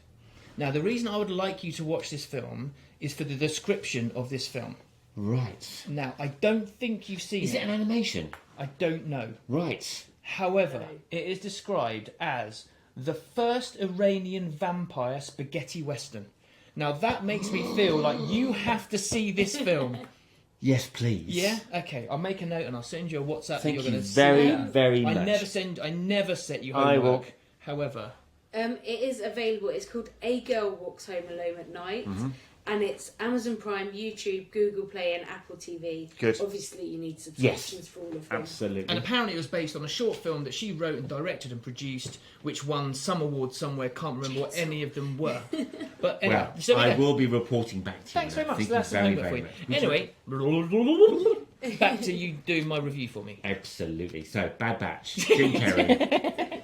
Now, the reason I would like you to watch this film is for the description of this film. Right. Now, I don't think you've seen Is it an animation? I don't know. Right. However, it is described as the first Iranian vampire spaghetti western. Now, that makes me feel like you have to see this film. Yes, please. Yeah? Okay, I'll make a note and I'll send you a WhatsApp that Thank you're you going to very, see. very I much. never set you I homework. will. However, It is available. It's called A Girl Walks Home Alone at Night. And it's Amazon Prime, YouTube, Google Play and Apple TV. Good. Obviously you need subscriptions for all of them. Absolutely. and apparently it was based on a short film that she wrote and directed and produced, which won some awards somewhere. Can't remember what any of them were. But anyway, Well, so I yeah. will be reporting back to you. Thanks very much. Thank So that's you the very, homework for very you. much. Anyway, back to you doing my review for me. Absolutely. So, Bad Batch. Jim Carrey.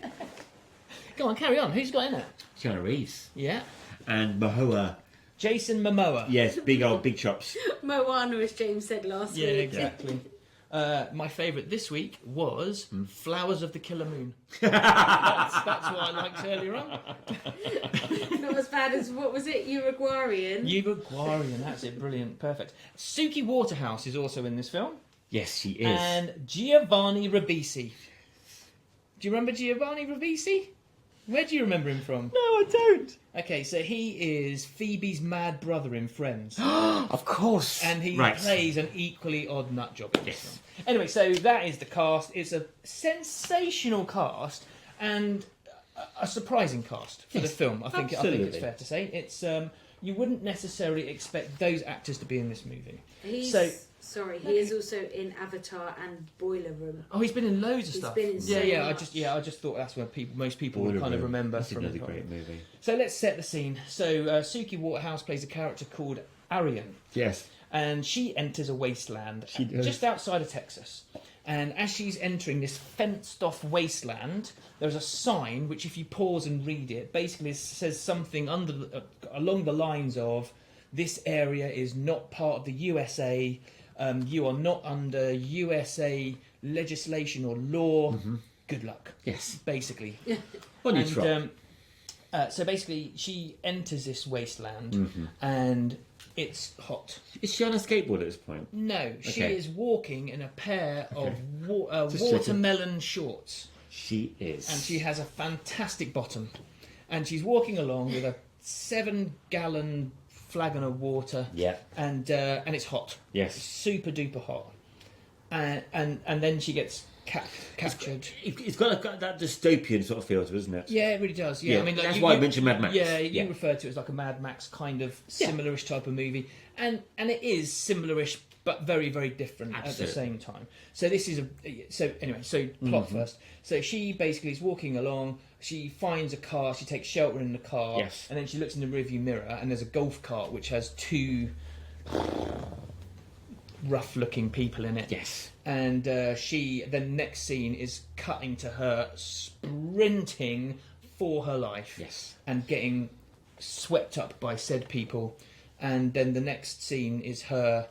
Go on, carry on. Who's got in it? Keanu Reeves. Yeah. And Mahoa. Jason Momoa. Yes, big chops. Moana, as James said last Yeah, week. exactly. My favourite this week was Flowers of the Killer Moon. That's what I liked earlier on. Not as bad as, what was it, Uruguayan? Uruguayan, that's it. Brilliant. Perfect. Suki Waterhouse is also in this film. Yes, she is. And Giovanni Ribisi. Do you remember Giovanni Ribisi? Where do you remember him from? No, I don't. Okay, so he is Phoebe's mad brother in Friends. Of course. And he Right. plays an equally odd nut job in this Yes. film. Anyway, so that is the cast. It's a sensational cast and a surprising cast for the film. I think absolutely. it's fair to say. It's you wouldn't necessarily expect those actors to be in this movie. He is also in Avatar and Boiler Room. Oh, he's been in loads of He's stuff. been in so I much. just thought that's where most people Boiler would kind of Room. remember That's from. another great movie. So let's set the scene. So Suki Waterhouse plays a character called Arian. Yes. And she enters a wasteland She does. just outside of Texas. And as she's entering this fenced-off wasteland, there's a sign which, if you pause and read it, basically says something along the lines of, "This area is not part of the USA. You are not under USA legislation or law. Good luck." Yes. Basically. On your And, trot. so basically, she enters this wasteland, and it's hot. Is she on a skateboard at this point? No, she Okay. is walking in a pair of Just watermelon shorts, She is. and she has a fantastic bottom. And she's walking along with a 7-gallon flagon of water, Yeah. and it's hot, Yes. super duper hot. And then she gets captured. It's got that dystopian sort of feel to it, isn't it? Yeah, it really does. Yeah, I mean, that's why I mentioned Mad Max. Yeah, you referred to it as like a Mad Max kind of similar-ish type of movie, and it is similar-ish, but very, very different at the same time. So this is plot first. So she basically is walking along. She finds a car. She takes shelter in the car, Yes. and then she looks in the rearview mirror, and there's a golf cart which has two rough-looking people in it. Yes. And the next scene is cutting to her sprinting for her life. Yes. And getting swept up by said people. And then the next scene is her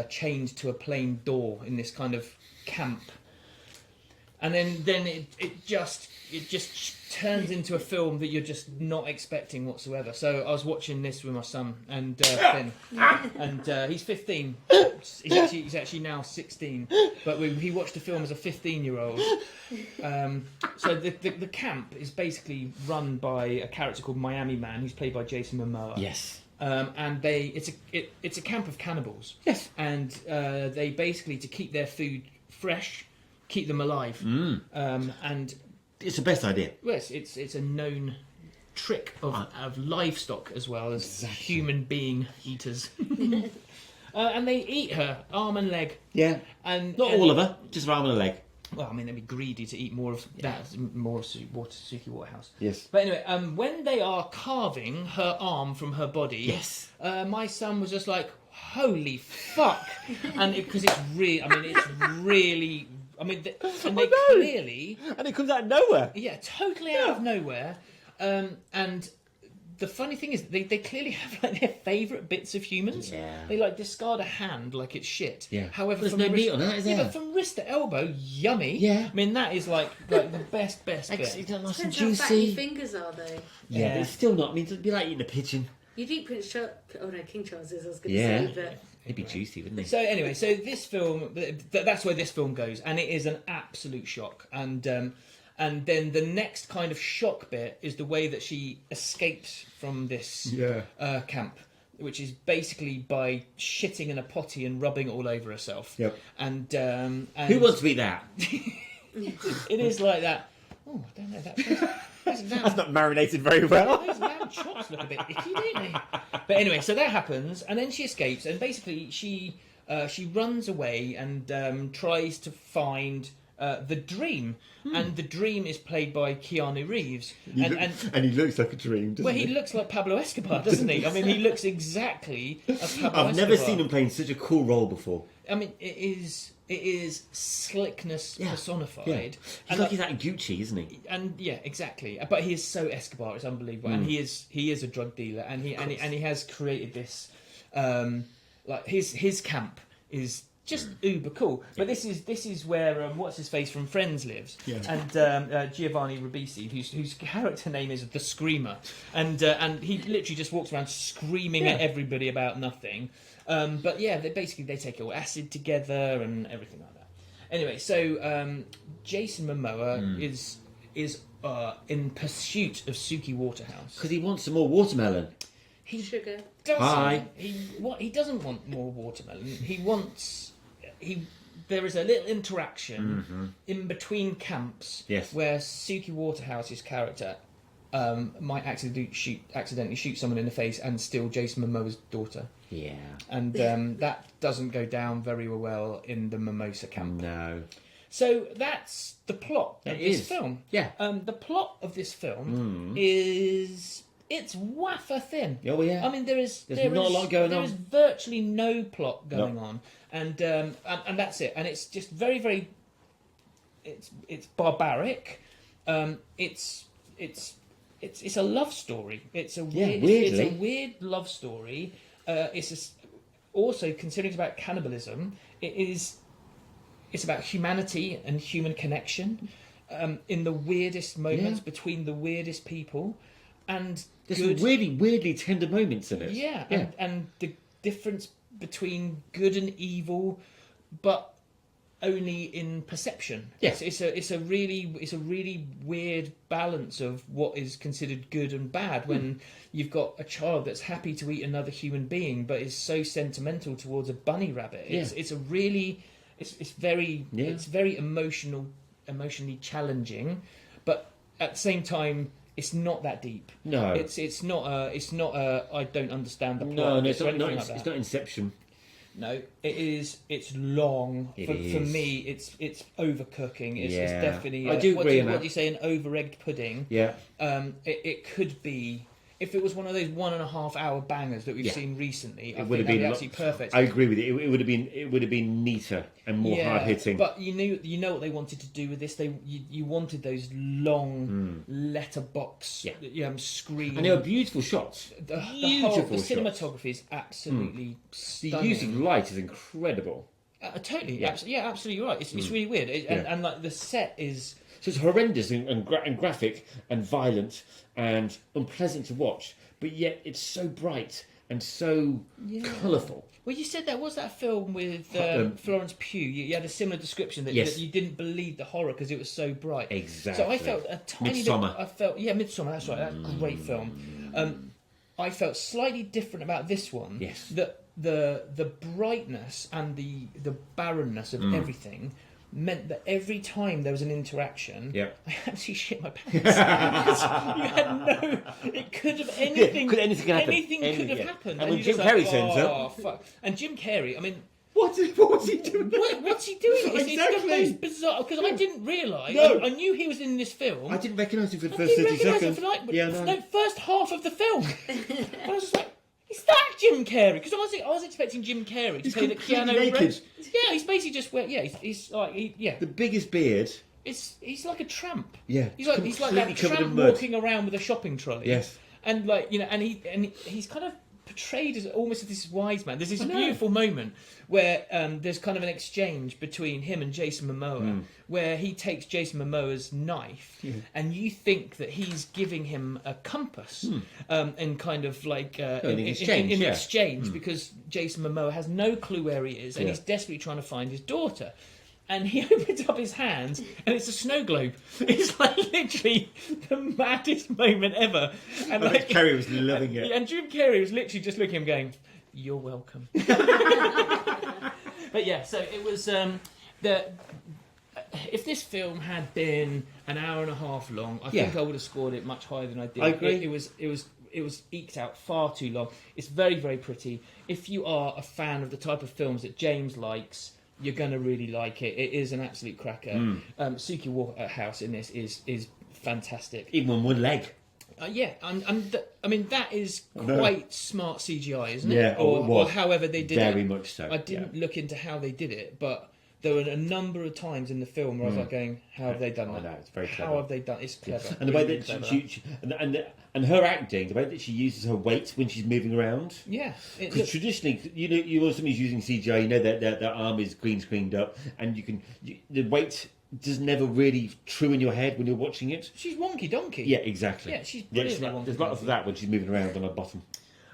chained to a plane door in this kind of camp. And then it just turns into a film that you're just not expecting whatsoever. So I was watching this with my son and Finn, and he's 15. He's actually now 16, but he watched the film as a 15-year-old. So the camp is basically run by a character called Miami Man, who's played by Jason Momoa. Yes. And it's a camp of cannibals. Yes. And they basically, to keep their food fresh, keep them alive. And It's the best idea. yes, it's a known trick of livestock as well as human being eaters. And they eat her arm and leg. Yeah. And Not all of her, just her arm and a leg. Well, I mean, they'd be greedy to eat more of that, more of Suki Waterhouse. Yes. But anyway, when they are carving her arm from her body, Yes. my son was just like, "Holy fuck!" And because it's really, I mean, it's really, I mean, and they clearly, And it comes out of nowhere. yeah, totally out of nowhere. And the funny thing is, they clearly have like their favourite bits of humans. Yeah. They like discard a hand like it's shit. Yeah. However, There's from no wrist, meat on that, is yeah, there? but from wrist to elbow, yummy. Yeah. I mean, that is like the best It's bit. nice and Depends how fat juicy. your fingers are, though. Yeah, but it's still not. I mean, it'd be like eating a pigeon. You'd eat Prince Charles. Oh no, King Charles is. I was going to Yeah. say, but It'd be juicy, wouldn't it? So anyway, so this film, that's where this film goes, and it is an absolute shock. And then the next kind of shock bit is the way that she escapes from this camp, which is basically by shitting in a potty and rubbing it all over herself. Yep. And Who wants to eat that? it is like that. Oh, I don't know. That's not marinated very well. Those lamb chops look a bit icky, don't they? But anyway, so that happens, and then she escapes, and basically she runs away and tries to find the Dream, and the Dream is played by Keanu Reeves, And he looks like a dream, doesn't well, he looks like Pablo Escobar, doesn't he? I mean, he looks exactly as Pablo Escobar. I've never seen him playing such a cool role before. I mean, it is slickness personified. Yeah. He's like he's at Gucci, isn't he? And yeah, exactly. But he is so Escobar; it's unbelievable. And he is a drug dealer, and he has created this. Like his camp is just uber cool. But this is where what's his face from Friends lives, and Giovanni Ribisi, whose character name is the Screamer, and he literally just walks around screaming at everybody about nothing. But yeah, they take all acid together and everything like that. Anyway, so Jason Momoa is in pursuit of Suki Waterhouse because he wants some more watermelon. Sugar. He doesn't want more watermelon. There is a little interaction in between camps where Suki Waterhouse's character might accidentally shoot someone in the face and steal Jason Momoa's daughter. Yeah. And that doesn't go down very well in the Mimosa camp. No. So that's the plot of this film. Yeah. The plot of this film is... It's wafer thin. Oh yeah. I mean, there's not a lot going on. There is virtually no plot going on, and that's it. And it's just very, very. It's barbaric. It's a love story. It's a weird love story. Also considering it's about cannibalism. It's about humanity and human connection, in the weirdest moments between the weirdest people. And there's some weirdly tender moments in it. Yeah. And the difference between good and evil, but only in perception. Yes, it's a really weird balance of what is considered good and bad when you've got a child that's happy to eat another human being, but is so sentimental towards a bunny rabbit. It's very emotionally challenging, but at the same time. It's not that deep. No, it's not I don't understand the plot. No, it's not Inception. No, it is. It's long. For me, it's overcooking. It's definitely. I do agree. What do you say? An over-egged pudding. Yeah. It could be. If it was one of those 1.5 hour bangers that we've seen recently, it would have been absolutely perfect. I agree with you. It would have been neater and more hard hitting. But you know what they wanted to do with this. You wanted those long letterbox screen. And they were beautiful shots. The cinematography is absolutely stunning. The use of light is incredible. Totally, absolutely right. It's really weird, and like the set is. So it's horrendous and graphic and violent and unpleasant to watch, but yet it's so bright and so colourful. Well, you said that was that film with Florence Pugh. You had a similar description that you didn't believe the horror because it was so bright. Exactly. So I felt a tiny Midsommar. Midsommar. That's right. That's a great film. I felt slightly different about this one. Yes. That the brightness and the barrenness of everything meant that every time there was an interaction, I actually shit my pants. You had it could have anything. Anything could have happened. And when Jim Carrey turns up, fuck. And Jim Carrey, I mean, what's he doing? What's he doing? It's the most bizarre because I didn't realise. No. I knew he was in this film. I didn't recognise him for the first 30 seconds. First half of the film. I was just like. Is that Jim Carrey? Because I was expecting Jim Carrey to play the Keanu Reeves. Yeah, he's basically just he's like the biggest beard. He's like a tramp. Yeah, he's like that tramp walking around with a shopping trolley. Yes, and he's kind of portrayed as almost this wise man. There's this beautiful moment where there's kind of an exchange between him and Jason Momoa, where he takes Jason Momoa's knife, and you think that he's giving him a compass, and kind of like in exchange, because Jason Momoa has no clue where he is, and he's desperately trying to find his daughter. And he opens up his hand, and it's a snow globe. It's like literally the maddest moment ever. And Jim Carrey was loving it. And Jim Carrey was literally just looking at him going, "You're welcome." But yeah, so it was if this film had been an hour and a half long, I think I would have scored it much higher than I did. I agree. It was eked out far too long. It's very, very pretty. If you are a fan of the type of films that James likes, you're going to really like it. It is an absolute cracker. Suki Waterhouse in this is fantastic. Even on one leg. I mean, that is quite smart CGI, isn't it? Yeah, or however they did it. Very much so. I didn't look into how they did it, but there were a number of times in the film where I was like going, how have they done that? I know, it's very clever. How have they done? It's clever. And the way Really that clever. and her acting, the way that she uses her weight when she's moving around. Yeah. Because traditionally, you know, somebody's using CGI, you know that their arm is green screened up, and the weight does never really true in your head when you're watching it. She's wonky donkey. Yeah, exactly. Yeah, she's brilliantly wonky. There's lots of that when she's moving around on her bottom.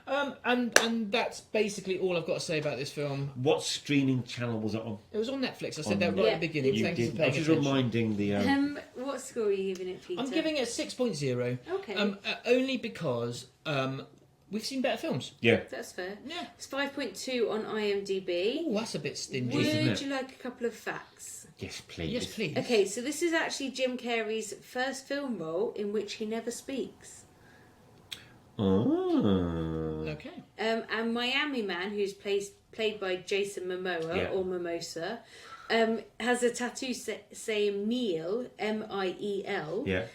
And that's basically all I've got to say about this film. What streaming channel was it on? It was on Netflix. I said that On right Netflix. at the beginning. You Thank you for I paying was just attention. reminding the. What score are you giving it, Peter? I'm giving it a 6.0. Okay. Only because we've seen better films. Yeah. That's fair. Yeah. It's 5.2 on IMDb. Oh, that's a bit stingy. Isn't Would it? you like a couple of facts? Yes, please. Yes, please. Okay, so this is actually Jim Carrey's first film role in which he never speaks. Oh. Okay. And Miami Man, who's played by Jason Momoa, Yeah. or Mimosa, has a tattoo saying Miel, Miel, Yeah.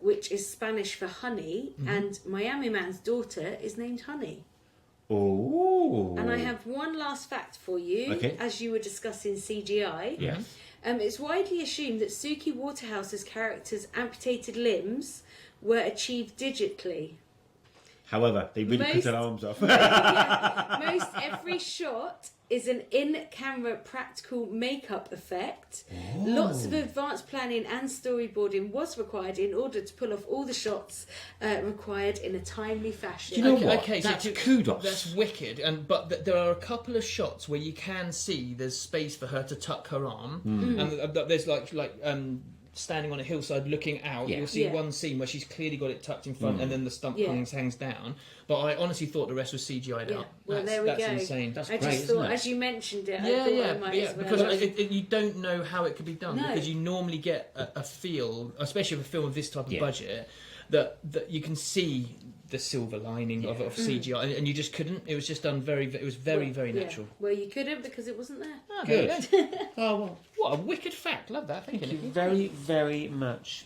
which is Spanish for honey, and Miami Man's daughter is named Honey. Oh. And I have one last fact for you, Okay. as you were discussing CGI. Yeah. It's widely assumed that Suki Waterhouse's character's amputated limbs were achieved digitally. However, they really cut Most- her arms off. Most every shot is an in-camera practical makeup effect. Lots of advanced planning and storyboarding was required in order to pull off all the shots required in a timely fashion. Do you know Okay, what? okay, That's so kudos. That's wicked, but there are a couple of shots where you can see there's space for her to tuck her arm, and there's like standing on a hillside looking out. Yeah. You'll see Yeah. one scene where she's clearly got it tucked in front, and then the stump Yeah. hangs down. But I honestly thought the rest was CGI'd Yeah. out. Well, that's, there we that's go. insane. That's I great, just isn't thought, it? as you mentioned it, I Yeah, thought yeah, I might yeah. as well. Because you don't know how it could be done No. because you normally get a feel, especially with a film of this type of Yeah. budget, that you can see the silver lining of CGI, and you just couldn't. It was just done very natural. Well, you couldn't because it wasn't there. Ah, there Good. we go. Oh, well, What a wicked fact! Love that. Thank thank you. you Nicky. very, very much.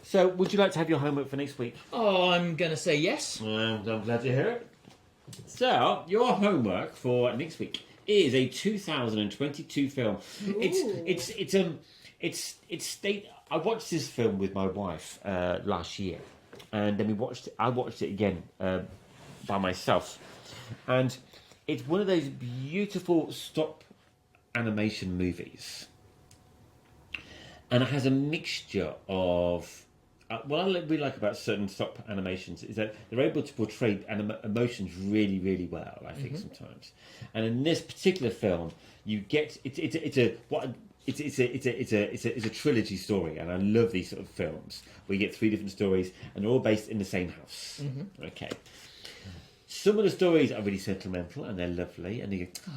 So, would you like to have your homework for next week? Oh, I'm gonna say yes. I'm glad to hear it. So, your homework for next week is a 2022 film. It's state. I watched this film with my wife last year, and then I watched it again by myself, and it's one of those beautiful stop animation movies, and it has a mixture of. What I really like about certain stop animations is that they're able to portray emotions really, really well. I think sometimes, and in this particular film, you get it's a trilogy story, and I love these sort of films where you get three different stories and they're all based in the same house. Okay, some of the stories are really sentimental and they're lovely, and you go,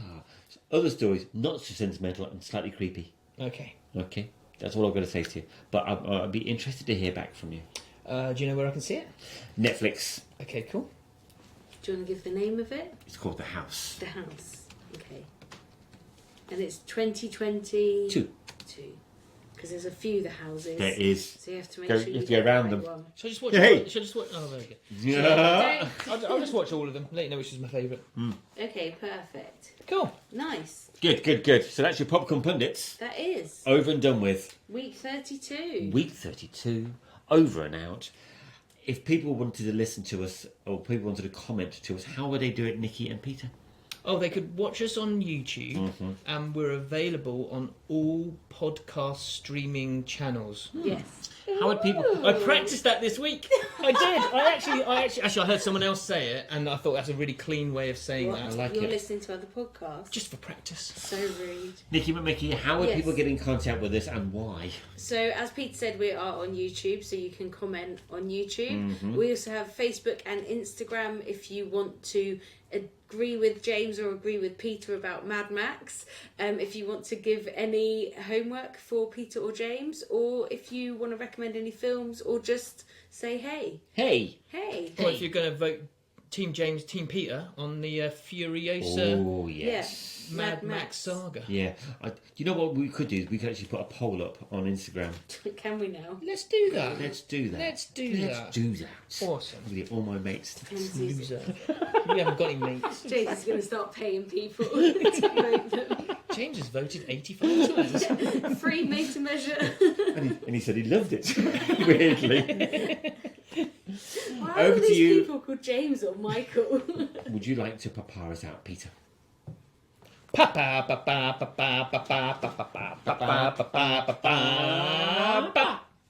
other stories not so sentimental and slightly creepy. Okay. Okay. That's all I've got to say to you. But I'd be interested to hear back from you. Do you know where I can see it? Netflix. Okay, cool. Do you want to give the name of it? It's called The House. The House. Okay. And it's 2022. Two. Because there's a few The Houses. There is. So you have to make Go- sure you you have to go get the around right them. one. Shall I just watch? Hey! Shall I just watch? Oh, there we go. Yeah. I'll just watch all of them. Let you know which is my favourite. Okay, perfect. Cool. Nice. Good. So that's your Popcorn Pundits. That is. Over and done with. Week 32. Week 32. Over and out. If people wanted to listen to us, or people wanted to comment to us, how would they do it, Nikki and Peter? Oh, they could watch us on YouTube, and we're available on all podcast streaming channels. Yes. How would people... I practiced that this week. I did. I actually I heard someone else say it, and I thought that's a really clean way of saying What? that. I like You're it. listening to other podcasts. Just for practice. So rude. Nikki and Mickey, how would Yes. people get in contact with us and why? So, as Pete said, we are on YouTube, so you can comment on YouTube. We also have Facebook and Instagram if you want to agree with James or agree with Peter about Mad Max. If you want to give any homework for Peter or James, or if you want to recommend any films, or just say hey. Hey! Or if you're going to vote Team James, Team Peter on the Furiosa Oh, yes. Mad Max saga. Yeah. You know what we could do? Is we could actually put a poll up on Instagram. Can we now? Let's do that. Let's do that. Let's do Let's that. do that. Awesome. We'll get all my mates. Loser. We haven't got any mates. James is going to start paying people to vote them. James has voted 85 times. Free made to measure. And he said he loved it, weirdly. Why are Over all to these you. people called James or Michael? Would you like to papa us out, Peter?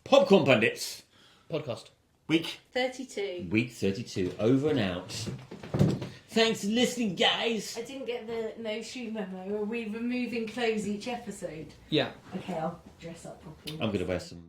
Popcorn Pundits. Podcast. Week 32. 32. Over and out. Thanks for listening, guys. I didn't get the no shoe memo. Are we removing clothes each episode? Yeah. Okay, I'll dress up properly. I'm going to wear some